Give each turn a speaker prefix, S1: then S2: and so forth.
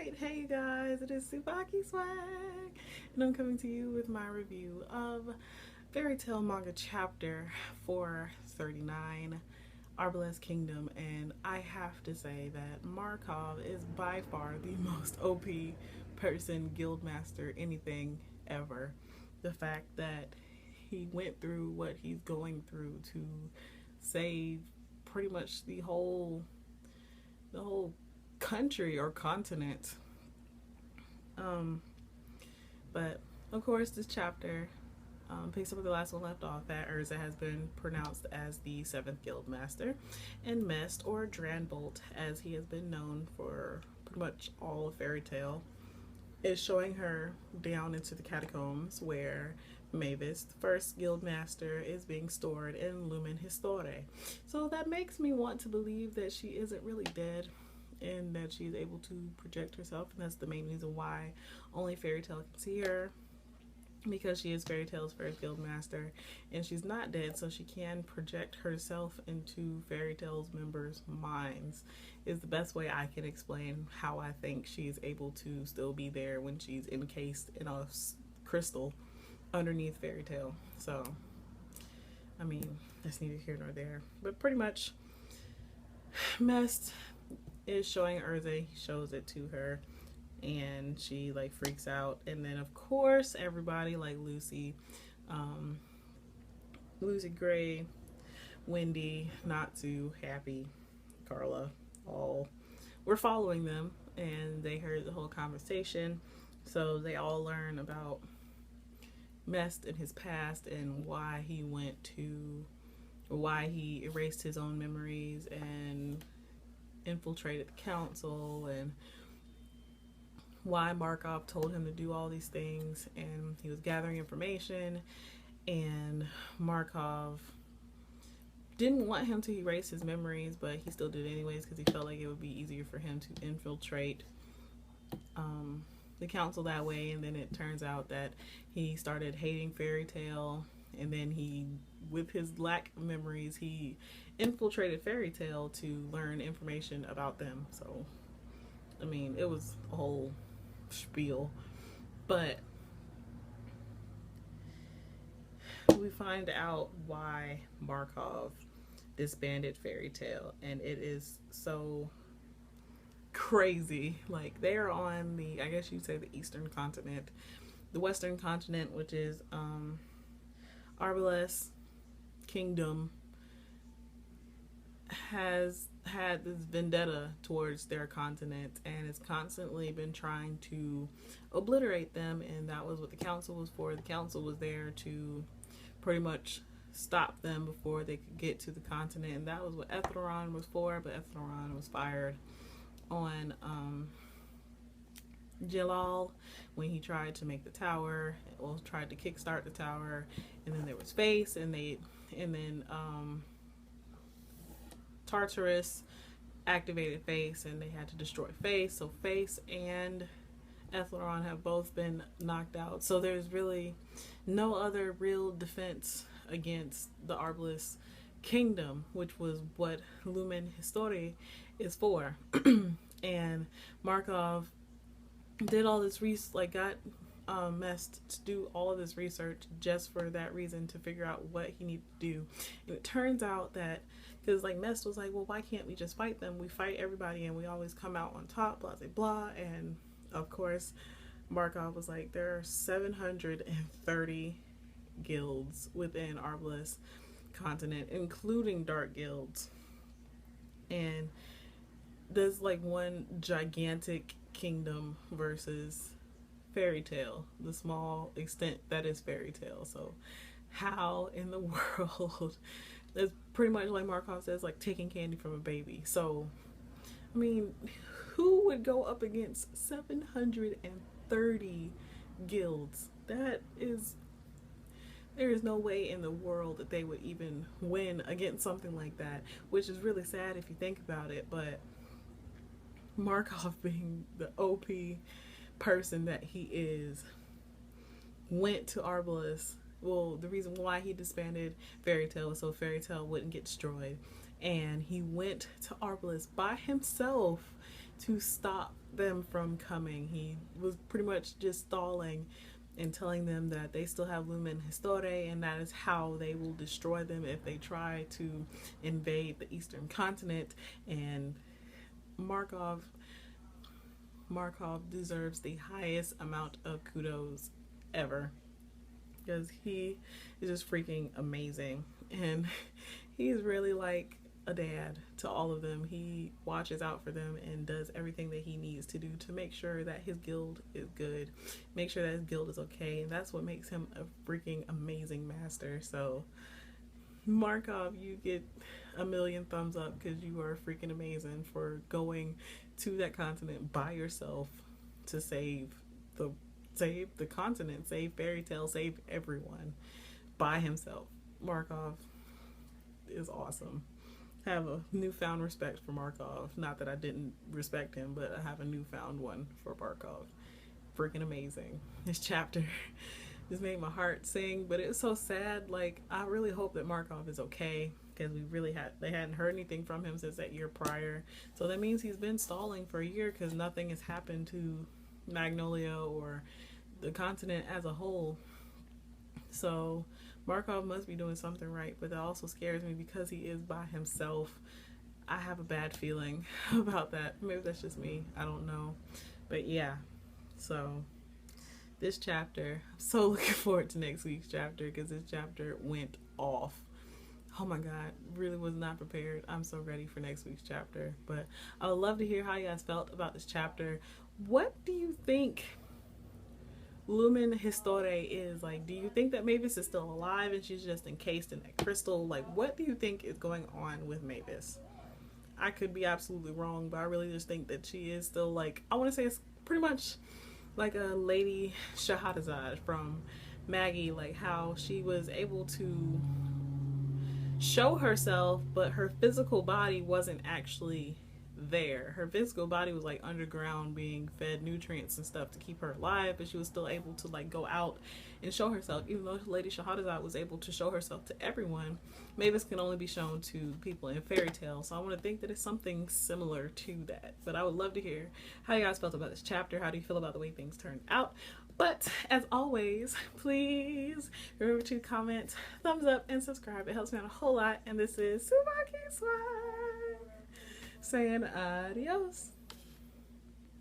S1: Alright, hey you guys, it is Tsubaki Swag, and I'm coming to you with my review of Fairy Tail Manga Chapter 439, Arbalest Kingdom, and I have to say that Markov is by far the most OP person, guildmaster, anything ever. The fact that he went through what he's going through to save pretty much the whole country or continent. Um, but of course, this chapter picks up where the last one left off. That Erza has been pronounced as the seventh guild master, and Mest, or Dranbolt, as he has been known for pretty much all of Fairy Tail, is showing her down into the catacombs where Mavis, the first guild master, is being stored in Lumen Histore. So that makes me want to believe that she isn't really dead and that she's able to project herself, and that's the main reason why only Fairy Tail can see her, because she is Fairy Tail's first guild master and she's not dead, so she can project herself into Fairy Tail's members' minds, is the best way I can explain how I think she's able to still be there when she's encased in a crystal underneath Fairy Tail. So I mean, that's neither here nor there, but pretty much Mest is showing Erza, he shows it to her, and she like freaks out, and then of course everybody like Lucy, Lucy Gray, Wendy, Natsu, Happy, Carla, all were following them, and they heard the whole conversation, so they all learn about Mest and his past and why he went to, why he erased his own memories and infiltrated the council, and why Markov told him to do all these things, and he was gathering information, and Markov didn't want him to erase his memories, but he still did anyways because he felt like it would be easier for him to infiltrate the council that way. And then it turns out that he started hating Fairy Tail, and then he, with his lack of memories, he infiltrated Fairy Tail to learn information about them. So I mean, it was a whole spiel, but we find out why Markov disbanded Fairy Tail, and it is so crazy. Like, they're on the, I guess you'd say, the eastern continent. The western continent, which is Arbalest Kingdom, has had this vendetta towards their continent and has constantly been trying to obliterate them, and that was what the council was for. The council was there to pretty much stop them before they could get to the continent, and that was what Etheron was for, but Etheron was fired on Jalal when he tried to make the tower, or tried to kickstart the tower, and then there was Face, and then Tartarus activated Face, and they had to destroy Face. So Face and Etheron have both been knocked out. So there's really no other real defense against the Arbalest Kingdom, which was what Lumen Histore is for. And Markov did all this got Mest to do all of this research just for that reason, to figure out what he needed to do. And it turns out that, because like Mest was like, well, why can't we just fight them? We fight everybody and we always come out on top, blah blah blah. And of course Markov was like, there are 730 guilds within Arbalest continent, including dark guilds, and there's like one gigantic kingdom versus Fairy Tail, the small extent that is Fairy Tail. So how in the world, it's pretty much like Markov says, like taking candy from a baby. So I mean, who would go up against 730 guilds? That is, there is no way in the world that they would even win against something like that, which is really sad if you think about it. But Markov, being the OP person that he is, went to Arbalest. Well, the reason why he disbanded Fairy Tail was so Fairy Tail wouldn't get destroyed, and he went to Arbalest by himself to stop them from coming. He was pretty much just stalling and telling them that they still have Lumen Histore, and that is how they will destroy them if they try to invade the Eastern continent. And Markov deserves the highest amount of kudos ever, because he is just freaking amazing, and he's really like a dad to all of them. He watches out for them and does everything that he needs to do to make sure that his guild is good, make sure that his guild is okay, and that's what makes him a freaking amazing master. So Markov, you get a million thumbs up, because you are freaking amazing for going to that continent by yourself to save the continent, save Fairy Tail, save everyone by himself. Markov is awesome. I have a newfound respect for Markov. Not that I didn't respect him, but I have a newfound one for Markov. Freaking amazing. This chapter just made my heart sing, but it's so sad. Like, I really hope that Markov is okay, because they hadn't heard anything from him since that year prior. So that means he's been stalling for a year, because nothing has happened to Magnolia or the continent as a whole. So Markov must be doing something right, but that also scares me because he is by himself. I have a bad feeling about that. Maybe that's just me. I don't know. But yeah, so this chapter, I'm so looking forward to next week's chapter, because this chapter went off. Oh my god, really was not prepared. I'm so ready for next week's chapter. But I would love to hear how you guys felt about this chapter. What do you think Lumen Histore is? Like, do you think that Mavis is still alive and she's just encased in that crystal? Like, what do you think is going on with Mavis? I could be absolutely wrong, but I really just think that she is still, like, I want to say it's pretty much like a Lady Shahrazad from Maggie, like how she was able to show herself, but her physical body wasn't actually there. Her physical body was like underground, being fed nutrients and stuff to keep her alive, but she was still able to like go out and show herself. Even though Lady Shahrazad was able to show herself to everyone, Mavis can only be shown to people in Fairy Tail. So I want to think that it's something similar to that. But I would love to hear how you guys felt about this chapter. How do you feel about the way things turned out? But as always, please remember to comment, thumbs up, and subscribe. It helps me out a whole lot. And this is Tsubaki Swag saying adios.